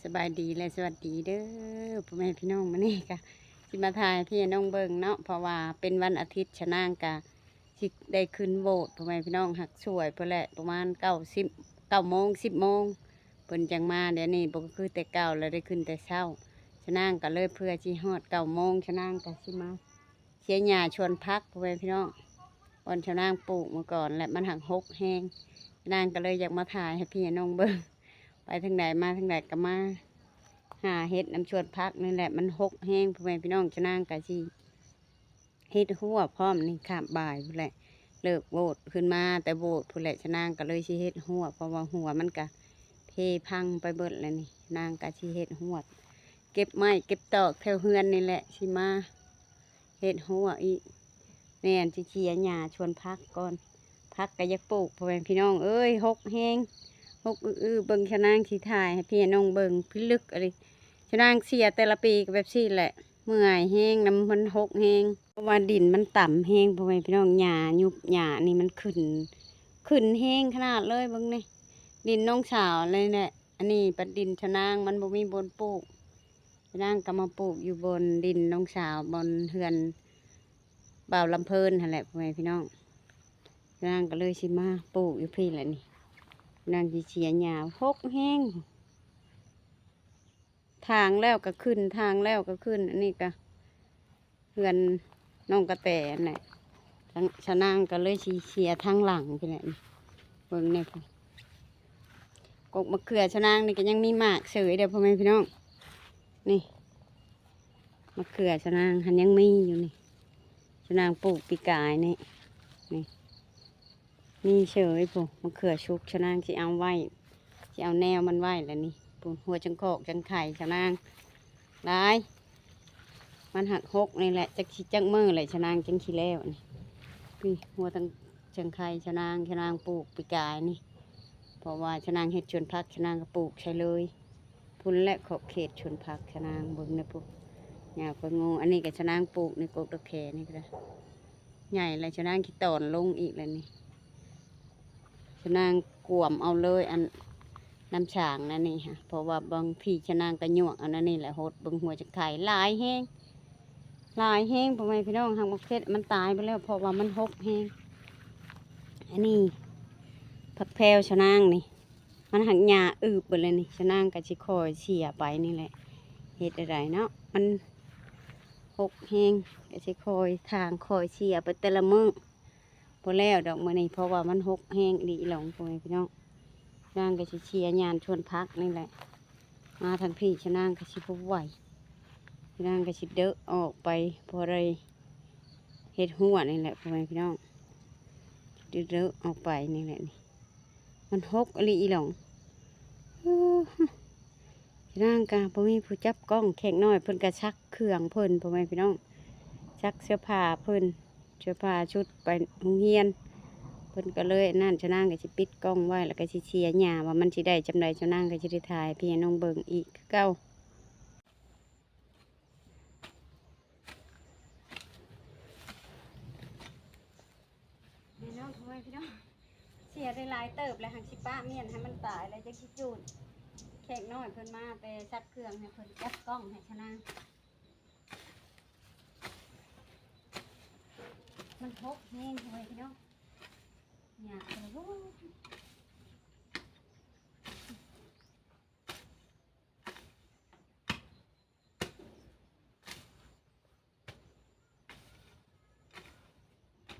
สบายดีและสวัสดีเด้อพ่อแม่พี่น้องมานี่กะสิมาถ่ายพี่น้องเบิ่งเนาะเพราะว่าเป็นวันอาทิตย์ชะนางกะสิได้ขึ้นโบสถ์พ่อแม่พี่น้องหักสวยเพื่อแหละประมาณ9 โมง 10 โมงเพิ่นจังมาเดี๋ยวนี้บ่คือแต่เก่าแล้วได้ขึ้นแต่เช้าชะนางก็เลยเพื่อที่ฮอด9 โมงชะนางก็สิมาเสียหญ้าชวนพักพ่อแม่พี่น้องบอนชะนางปลูกมาก่อนและมันหักหกแห้งชะนางก็เลยอยากมาถ่ายให้พี่น้องเบิ่ง ไปทางไหนมาทางไหนก็มาหาเห็ดน้ำชวนพักนี่แหละมันหกแห้งพ่อแม่พี่น้องจะนั่งกะชีเห็ดหัวพร้อมนี่ข้ามบ่ายพู้นแหละเลิกโบดขึ้นมาแต่โบดพู้นแหละจะนั่งก็เลยชีเห็ดหัวเพราะว่าหัวมันกะเพพังไปเบิดแล้วนี่นางกะชีเห็ดหัวเก็บไม้เก็บตอกแถวเฮือนนี่แหละชิมาเห็ดหัวอีกแม่นจีเชียหญ้าชวนพักก่อนพักก็อยากปลูกพ่อแม่พี่น้องเอ้ยหกแห้ง หกเบิ่งชะนางสีถ่ายให้พี่น้องเบิ่งพิลึกอะไรชะนางเสียแต่ละปีก็แบบซี่แหละเมื่อยแห้งน้ำมันหกแห้งเพราะว่าดินมันต่ำแห้งพ่อแม่พี่น้องหญ้ายุบหญ้านี่มันขึ้นแห้งขนาดเลยเบิ่งนี่ดินน้องสาวเลยแหละอันนี้เป็นดินชะนางมันบ่มีบนปลูกชะนางก็มาปลูกอยู่บนดินน้องสาวบนเฮือนบ่าวลำเพิ่นนั่นแหละพ่อแม่พี่น้องชะนางก็เลยสิมาปลูกอยู่พี่แหละนี่นางจีเชียหยาหกแห้งทางแล้วก็ขึ้นทางแล้วก็ขึ้นอันนี้ก็เพื่อนน้องกระแตนี่ชะนางก็เลยชีเชียทางหลังไปเลยเบิ่งเนี่ยกกมะเขือชะนางนี่ก็ยังมีหมากเสยเดี๋ยวพ่อแม่พี่น้องนี่มะเขือชะนางหันยังมีอยู่นี่ชะนางปลูกปีกายนี่นี่เฉยปุ๊มะเขือชุกชะนางจะเอาไว้จะเอาแนวมันไว้แล้วนี่ปุ๊หัวจังโคกจังไข่ชะนางได้มันหักหกนี่แหละจักชิจังมือเลยชะนางจังขี้แล้วนี่พี่หัวจังจังไข่ชะนางปลูกปีกายนี่เพราะว่าชะนางเห็ดชวนพักชะนางก็ปลูกใช่เลยพุ่นและขอบเขตชวนพักชะนางเบิ่งนะปุ๊อยากไปงูอันนี้กับชะนางปลูกในกกตะแคนี่ก็ได้ใหญ่เลยชะนางขี้ตอนลงอีกแล้วนี่ชะนางกวมเอาเลยอันน้ำฉางนั่นนี่ค่ะเพราะว่าบางทีชะนางกระยวกอันนั้นนี่แหละหดเบิ่งหัวจะไข่ลายแห้งพ่อแม่พี่น้องทางประเทศมันตายไปแล้วเพราะว่ามันหกแห้งอันนี้ผักแพรวชะนางนี่มันหักหญ้าอึบไปเลยนี่ชะนางก็สิคอยเสียไปนี่แหละเฮ็ดอะไรเนาะมันหกแห้งก็สิคอยทางคอยเสียไปแต่ละมื้อพอแล้วดอกมื้อนี้เพราะว่ามันหกแห้งดีหลงพ่อแม่พี่น้องนางก็สิเชียร์ยานชวนพักนี่แหละมาทางพี่ชะนางก็สิบไหวนางก็สิเดอะออกไปพอไรเฮ็ดหัวนี่แหละพ่อแม่พี่น้องเดอะออกไปนี่แหละนี่มันหกอะไรอีหลงชะนางก็บ่มีผู้จับกล้องแข่งน้อยเพิ่นก็ชักเครื่องเพิ่นพ่อแม่พี่น้องชักเสื้อผ้าเพิ่นเสื้อผ้าชุดไปโรงเรียนเพิ่นก็เลยนั่นชะนางก็สิปิดกล้องไว้แล้วก็สิเชียร์หญ้าว่ามันสิได้จำใดชะนางก็สิได้ถ่ายพี่น้องเบิ่งอีกคือเก่าพี่น้องทำไมพี่น้องเชียร์ได้หลายเติบเลยหักสิป้าเมียนให้มันตายแล้วจะคิดจูดแขกน้อยเพิ่นมาไปซักเครื่องให้เพิ่นจับกล้องให้ชะนางมันพกแห้งทำไมพี่น้องหญ้าก็เลย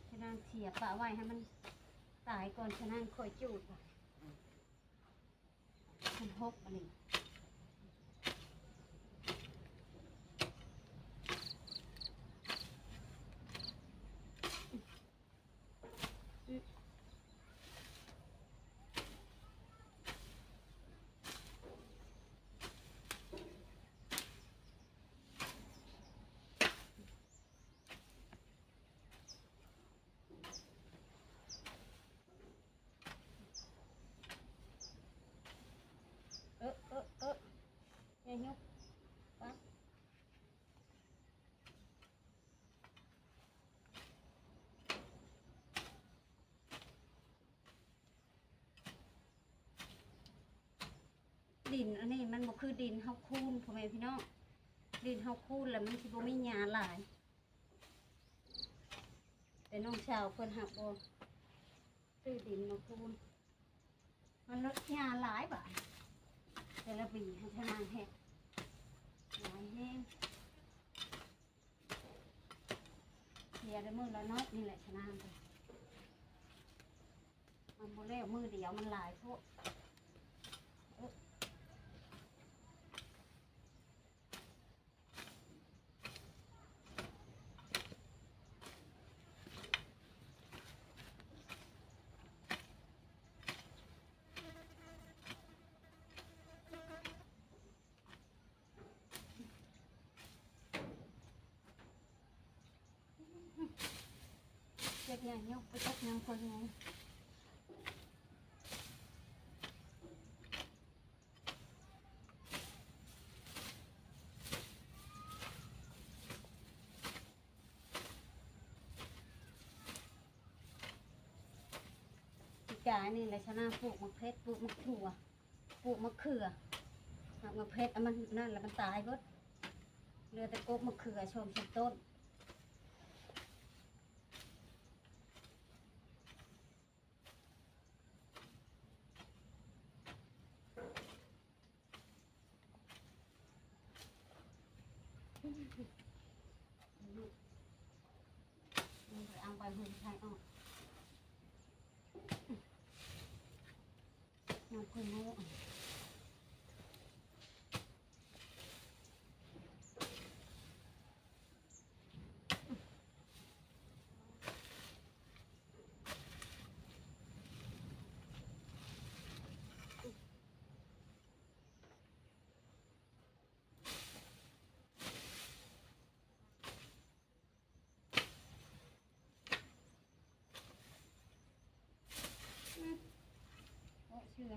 ชะนางเสียปะไว้ให้มันตายก่อนชะนางคอยจูดมันหกอะไรเนี่ยยกปั๊บดินอันนี้มันโบ คือดินเฮาคูนพ่อแม่พี่น้องดินเฮาคูนแล้วมันสิบ่มีหญ้าหลายแต่น้องชาวเพิ่นหักบ่ซื้อดินมาคูนมันลดหญ้าหลายบาทแต่ละปีให้ชนางเฮ็ดหลายแห้งเสียได้มื้อละน้อยนี่แหละชนางมันบ่แล้วมื้อเดียวมันหลายโพดเจ็บอย่างยกไปตักน้ำคนไงกานี่แหละชนะปลูกมะเพชรปลูกมะถั่วปลูกมะเขือมะเพชรมันนั่นแล้วมันตายเบิดเหลือแต่กกมะเขือชมต้นเอาไปหุ่นไทยออกน้ำคนโม่เชื่อ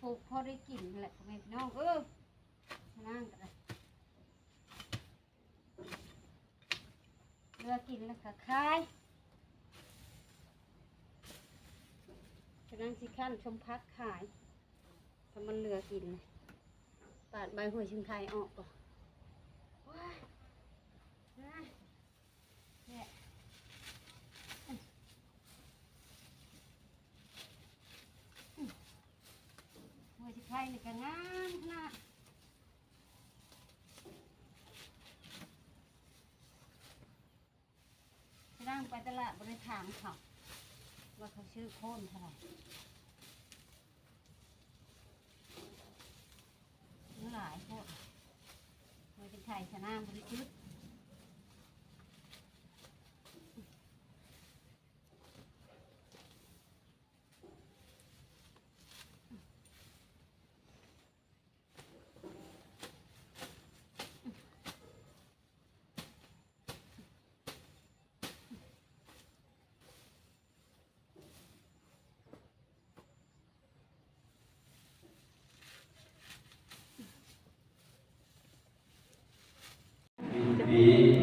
ปลูกพอได้กินแหละพ่อแม่พี่น้องนั่งกันเลยเลือกินแล้วก็คายจะนั่งสิขั้นชมพักขายถ้ามันเหลือกินเลยปาดใบหัวชิงไทยออกก่อนว้ายเนี่ยหัวชิงไทยนี่ก็งามขนาดจะนั่งไปตลาดบริถามเขาว่าเขาชื่อโค่นเท่าไหร่เมื่อหลายโคตรหัวชิงไทยชนะบริจุด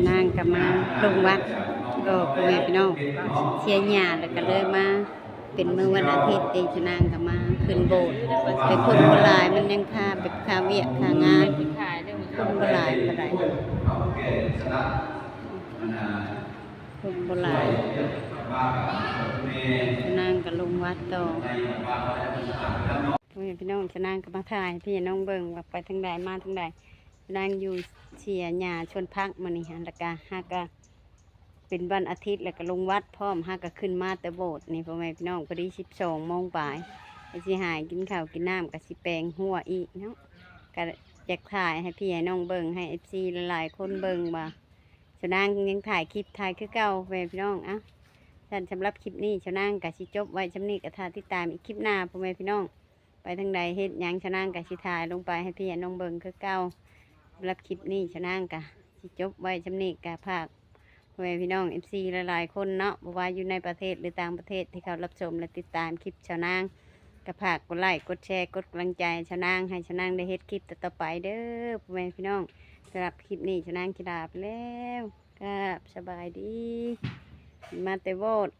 นางกับมาลงวัดก็พ่อแม่พี่น้องเชียร์หญ้าแล้วก็เลยมาเป็นมื้อวันอาทิตย์เองจะนางกับมาขึ้นโบสถ์ไปคนโบราณมันยังพาไปคาเวียกคางานคนโบราณอะไรคนโบราณจะนางกับลงวัดต่อพ่อแม่พี่น้องจะนางกับมาถ่ายพี่น้องเบิ่งว่าไปทางใดมาทางใดนางอยู่เชียร์หญ้าชนพักมานี่ฮะแล้วก็ฮากะเป็นวันอาทิตย์แล้วก็ลงวัดพร้อมฮากะขึ้นมาแต่โบสถ์นี่พ่อแม่พี่น้องพอดี12 โมงบ่ายไปสิหายกินข้าวกินน้ำกับสิแปลงหัวอีกเนาะก็แจกถ่ายให้พี่น้องเบิ่งให้FCหลายๆคนเบิ่งว่าชนางยังถ่ายคลิปถ่ายคือเก่าพ่อแม่พี่น้องท่านสำหรับคลิปนี้ชนางกับสิจบไว้ชำนี้กับทาติดตามอีกคลิปหน้าพ่อแม่พี่น้องไปทางใดเฮ็ดหยังชนางกับสิถ่ายลงไปให้พี่น้องเบิ่งคือเก่ารับคลิปนี้ชนะกะสิจบไว้จำเนกกะภาคพ่อแม่พี่น้องFCหลายๆคนเนาะบ่ว่าอยู่ในประเทศหรือต่างประเทศที่เขารับชมและติดตามคลิปชาวนางกะภาคกดไลค์กดแชร์กดกำลังใจชาวนางให้ชาวนางได้เฮ็ดคลิปต่อไปเด้อพ่อแม่พี่น้องสำหรับคลิปนี้ชาวนางกีฬาไปแล้วครับสบายดี มาแต่โบสถ์